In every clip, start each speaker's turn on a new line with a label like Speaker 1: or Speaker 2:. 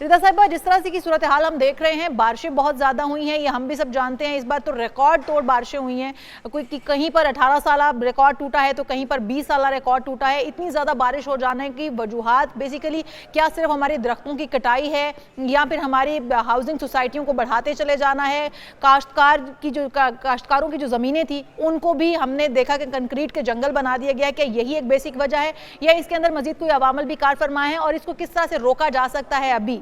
Speaker 1: रिता साहिबा, जिस तरह से की सूरत हाल हम देख रहे हैं, बारिशें बहुत ज़्यादा हुई हैं, ये हम भी सब जानते हैं। इस बार तो रिकॉर्ड तोड़ बारिशें हुई हैं। कोई कहीं पर 18 साला रिकॉर्ड टूटा है तो कहीं पर 20 साला रिकॉर्ड टूटा है। इतनी ज़्यादा बारिश हो जाने की वजूहात बेसिकली क्या सिर्फ हमारे दरख्तों की कटाई है या फिर हमारी हाउसिंग सोसाइटियों को बढ़ाते चले जाना है? काश्तकारों की जो ज़मीनें थी उनको भी हमने देखा कि कंक्रीट के जंगल बना दिया गया है। क्या यही एक बेसिक वजह है या इसके अंदर मजीद कोई अवामल भी कार फरमा है और इसको किस तरह से रोका जा सकता है अभी?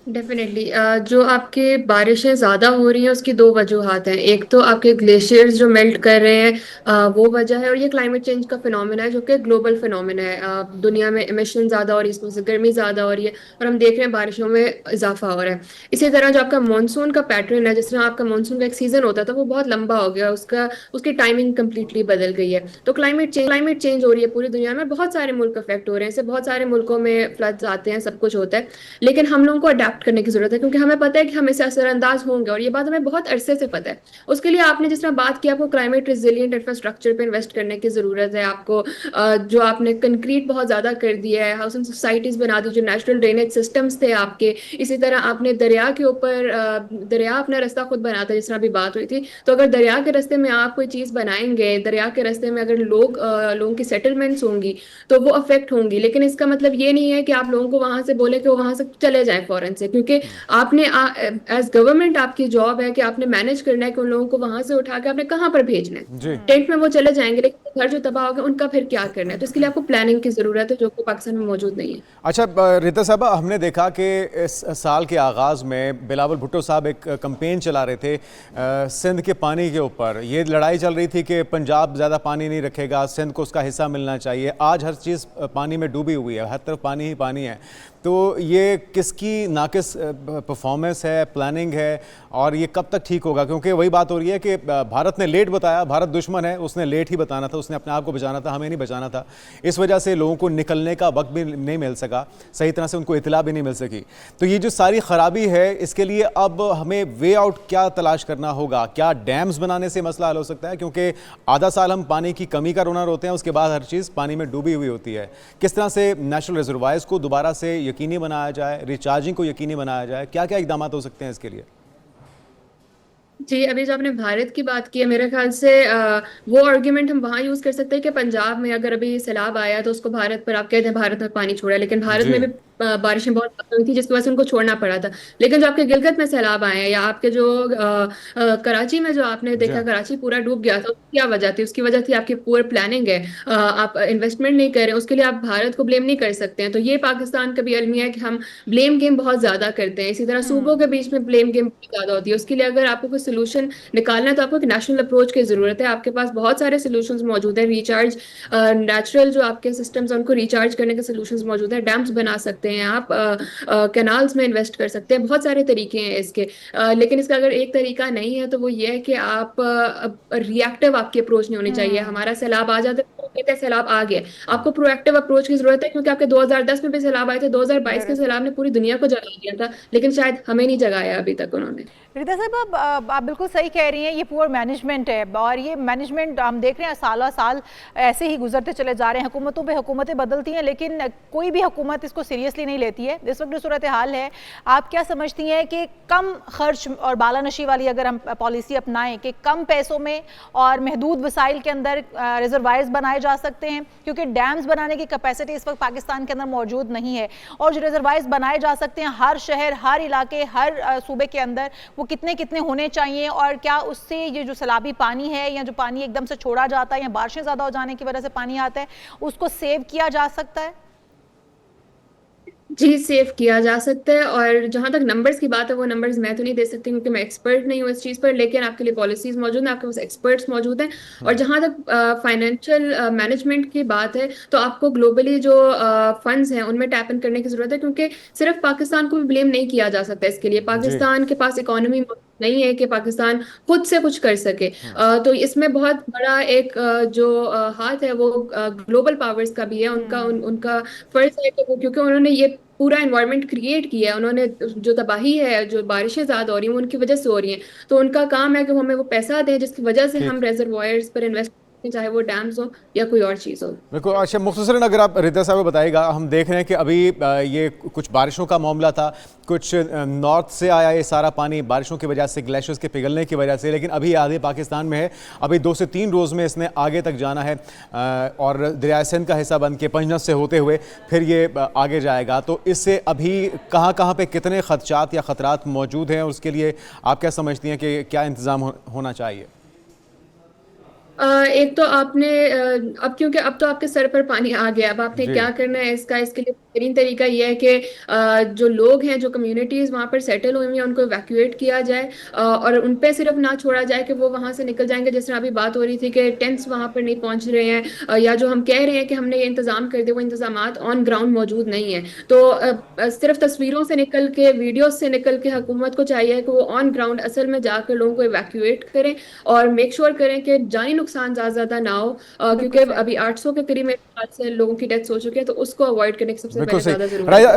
Speaker 2: डेफिनेटली जो आपके बारिशें ज़्यादा हो रही हैं उसकी दो वजूहात हैं। एक तो आपके ग्लेशियर्स जो मेल्ट कर रहे हैं, वो वजह है। और ये क्लाइमेट चेंज का फिनोमेना है जो कि ग्लोबल फिनोमेना है। दुनिया में एमिशन ज़्यादा हो रही है, इसमें से गर्मी ज़्यादा हो रही है और हम देख रहे हैं बारिशों में इजाफा हो रहा है। इसी तरह जो आपका मानसून का पैटर्न है, जिस तरह आपका मानसून का एक सीजन होता था वो बहुत लंबा हो गया, उसकी टाइमिंग कंप्लीटली बदल गई है। तो क्लाइमेट चेंज हो रही है पूरी दुनिया में, बहुत सारे मुल्क अफेक्ट हो रहे हैं। इससे बहुत सारे मुल्कों में फ्लड्स आते हैं, सब कुछ होता है। लेकिन हम लोगों को अडेप्ट करने की जरूरत है क्योंकि हमें पता है कि हम इससे असरअंदाज होंगे और ये बात हमें बहुत अरसे से पता है। उसके लिए आपने जिस तरह बात की, आपको क्लाइमेट रिजिलियंट इंफ्रास्ट्रक्चर पे इन्वेस्ट करने की जरूरत है। आपको जो आपने कंक्रीट बहुत ज्यादा कर दिया है, हाउसिंग सोसाइटीज बना दी, जो नेचुरल ड्रेनेज सिस्टम्स थे आपके। इसी तरह आपने दरिया के ऊपर दरिया अपना रास्ता खुद बनाता है, जिस तरह अभी बात हुई थी। तो अगर दरिया के रास्ते में आप कोई चीज बनाएंगे, दरिया के रास्ते में अगर लोगों की सेटलमेंट्स होंगी तो वो अफेक्ट होंगी। लेकिन इसका मतलब ये नहीं है कि आप लोगों को वहां से बोले कि वो वहां से चले जाएं फौरन से, क्योंकि आपने एज गवर्नमेंट आपकी जॉब है कि आपने मैनेज करना है कि उन लोगों को वहां से उठा के आपने कहाँ पर भेजना है।
Speaker 3: जी।
Speaker 2: टेंट में वो चले जाएंगे लेकिन घर जो तबाह हो गया उनका फिर क्या करना है। तो इसके लिए आपको प्लानिंग की जरूरत है, जो कि पाकिस्तान में मौजूद नहीं है।
Speaker 3: अच्छा, रिता साहब, हमने देखा कि इस साल के आगाज़ में बिलावल भुट्टो साहब एक कैंपेन चला रहे थे सिंध के पानी के ऊपर। ये लड़ाई चल रही थी कि पंजाब ज़्यादा पानी नहीं रखेगा, सिंध को उसका हिस्सा मिलना चाहिए। आज हर चीज़ पानी में डूबी हुई है, हर तरफ पानी ही पानी है। तो ये किसकी नाकिस परफॉर्मेंस है, प्लानिंग है, और ये कब तक ठीक होगा? क्योंकि वही बात हो रही है कि भारत ने लेट बताया, भारत दुश्मन है, उसने लेट ही बताना था, उसने अपने आप को बचाना था, हमें नहीं बचाना था। इस वजह से लोगों को निकलने का वक्त भी नहीं मिल सका, सही तरह से उनको इतला भी नहीं मिल सकी। तो ये जो सारी ख़राबी है, इसके लिए अब हमें वे आउट क्या तलाश करना होगा? क्या डैम्स बनाने से मसला हल हो सकता है? क्योंकि आधा साल हम पानी की कमी का रोना रोते हैं, उसके बाद हर चीज़ पानी में डूबी हुई होती है। किस तरह से नेशनल रिजर्वायर्स को दोबारा से यकीनी बनाया जाए, रिचार्जिंग को यकीनी बनाया जाए? क्या क्या इकदाम हो सकते हैं इसके लिए?
Speaker 2: जी, अभी जो आपने भारत की बात की है, मेरे ख्याल से वो आर्ग्यूमेंट हम वहां यूज कर सकते हैं कि पंजाब में अगर अभी सैलाब आया तो उसको भारत पर आप कहते हैं भारत में पानी छोड़ा है, लेकिन भारत
Speaker 3: जी।
Speaker 2: में भी बारिशें बहुत ज्यादा हुई थी जिसकी वजह से उनको छोड़ना पड़ा था। लेकिन जो आपके गिलगित में सैलाब आए हैं या आपके जो कराची में जो आपने
Speaker 3: जी।
Speaker 2: देखा कराची पूरा डूब गया था, उसकी क्या वजह थी? उसकी वजह थी आपकी पुअर प्लानिंग है। आप इन्वेस्टमेंट नहीं कर रहे, उसके लिए आप भारत को ब्लेम नहीं कर सकते हैं। तो ये पाकिस्तान का भी अलमिया है कि हम ब्लेम गेम बहुत ज्यादा करते हैं। इसी तरह सूबों के बीच में ब्लेम गेम बहुत ज्यादा होती है। उसके लिए अगर आपको कोई सोल्यूशन निकालना है तो आपको एक नेशनल अप्रोच की जरूरत है। आपके पास बहुत सारे सोल्यूशंस मौजूद हैं। रिचार्ज नेचुरल जो आपके सिस्टम्स हैं उनको रिचार्ज करने के सोल्यूशंस मौजूद हैं। डैम्स बना सकते हैं आप, कैनाल्स में इन्वेस्ट कर सकते हैं। बहुत सारे तरीके हैं इसके। लेकिन इसका अगर एक तरीका नहीं है तो वो ये है कि आप रिएक्टिव आपकी अप्रोच नहीं होनी चाहिए। हमारा सैलाब आ जाता है तो कहते हैं सैलाब आ गया। आपको प्रोएक्टिव अप्रोच की जरूरत है, क्योंकि आपके 2010 में भी सैलाब आए थे, 2022 के सैलाब ने पूरी दुनिया को जगा दिया था, लेकिन शायद हमें नहीं जगाया अभी तक उन्होंने।
Speaker 1: रिता साहब, आप बिल्कुल सही कह रही हैं। ये पुअर मैनेजमेंट है और ये मैनेजमेंट हम देख रहे हैं साल साल ऐसे ही गुजरते चले जा रहे हैं। हुकूमतों पे हुकूमतें बदलती हैं लेकिन कोई भी हुकूमत इसको सीरियसली नहीं लेती है। इस वक्त जो सूरत हाल है, आप क्या समझती हैं कि कम खर्च और बालानशी वाली अगर हम पॉलिसी अपनाएं कि कम पैसों में और महदूद वसाइल के अंदर रिजर्वायर्स बनाए जा सकते हैं? क्योंकि डैम्स बनाने की कैपेसिटी इस वक्त पाकिस्तान के अंदर मौजूद नहीं है, और जो रिजर्वायर्स बनाए जा सकते हैं हर शहर, हर इलाके, हर सूबे के अंदर, वो कितने कितने होने चाहिए? और क्या उससे ये जो सैलाबी पानी है या जो पानी एकदम से छोड़ा जाता है या बारिशें ज्यादा हो जाने की वजह से पानी आता है, उसको सेव किया जा सकता है?
Speaker 2: जी, सेव किया जा सकता है। और जहां तक नंबर्स की बात है, वो नंबर्स मैं तो नहीं दे सकती क्योंकि मैं एक्सपर्ट नहीं हूँ इस चीज़ पर, लेकिन आपके लिए पॉलिसीज मौजूद हैं, आपके पास एक्सपर्ट्स मौजूद हैं। और जहां तक फाइनेंशियल मैनेजमेंट की बात है तो आपको ग्लोबली जो फंड्स हैं उनमें टैप इन करने की जरूरत है, क्योंकि सिर्फ पाकिस्तान को भी ब्लेम नहीं किया जा सकता इसके लिए।
Speaker 3: जी।
Speaker 2: पाकिस्तान के पास इकोनॉमी नहीं है कि पाकिस्तान खुद से कुछ कर सके। तो इसमें बहुत बड़ा एक जो हाथ है वो ग्लोबल पावर्स का भी है। उनका फर्ज है कि वो, क्योंकि उन्होंने ये पूरा एनवायरनमेंट क्रिएट किया है, उन्होंने जो तबाही है, जो बारिशें ज्यादा हो रही हैं वो उनकी वजह से हो रही हैं। तो उनका काम है कि वो हमें वो पैसा दें जिसकी वजह से हम
Speaker 3: ठीक।
Speaker 2: रेजर्वायर्स पर इन्वेस्ट चाहे वो डैम्स हो या कोई और चीज़ हो।
Speaker 3: बिल्कुल। अच्छा, मुख्तसरन अगर आप रिता साहब बताइएगा, हम देख रहे हैं कि अभी ये कुछ बारिशों का मामला था, कुछ नॉर्थ से आया ये सारा पानी बारिशों की वजह से, ग्लेशियर्स के पिघलने की वजह से, लेकिन अभी आधे पाकिस्तान में है। अभी 2 से 3 रोज़ में इसने आगे तक जाना है और दरिया सिंध का हिस्सा बन के पंजनस से होते हुए फिर ये आगे जाएगा। तो इससे अभी कहाँ कहाँ पे कितने खदशात या ख़तरात मौजूद हैं, और उसके लिए आप क्या समझती हैं कि क्या इंतज़ाम होना चाहिए?
Speaker 2: एक तो आपने अब क्योंकि अब तो आपके सर पर पानी आ गया, अब आपने
Speaker 3: जी।
Speaker 2: क्या करना है इसके लिए बेहतरीन तरीका ये है कि जो लोग हैं, जो कम्युनिटीज वहाँ पर सेटल हुई हैं, उनको इवैक्यूएट किया जाए और उन पे सिर्फ ना छोड़ा जाए कि वो वहाँ से निकल जाएंगे। जिस तरह अभी बात हो रही थी कि टेंट्स वहाँ पर नहीं पहुंच रहे हैं, या जो हम कह रहे हैं कि हमने ये इंतजाम कर दिए, वो इंतजाम ऑन ग्राउंड मौजूद नहीं है। तो सिर्फ तस्वीरों से निकल के, वीडियो से निकल के हुकूमत को चाहिए कि वो ऑन ग्राउंड असल में जाकर लोगों को इवैक्यूएट करें और मेक श्योर करें कि जानी नुकसान ज्यादा ना हो, क्योंकि
Speaker 1: बिल्कुल सही।
Speaker 2: अभी 800 के करीब मेरे ख्याल से लोगों की डेथ्स हो चुकी है, तो उसको अवॉइड करने की सबसे
Speaker 3: बिल्कुल
Speaker 2: पहले
Speaker 3: सही।
Speaker 2: ज्यादा जरूरत
Speaker 3: राइट।
Speaker 2: है।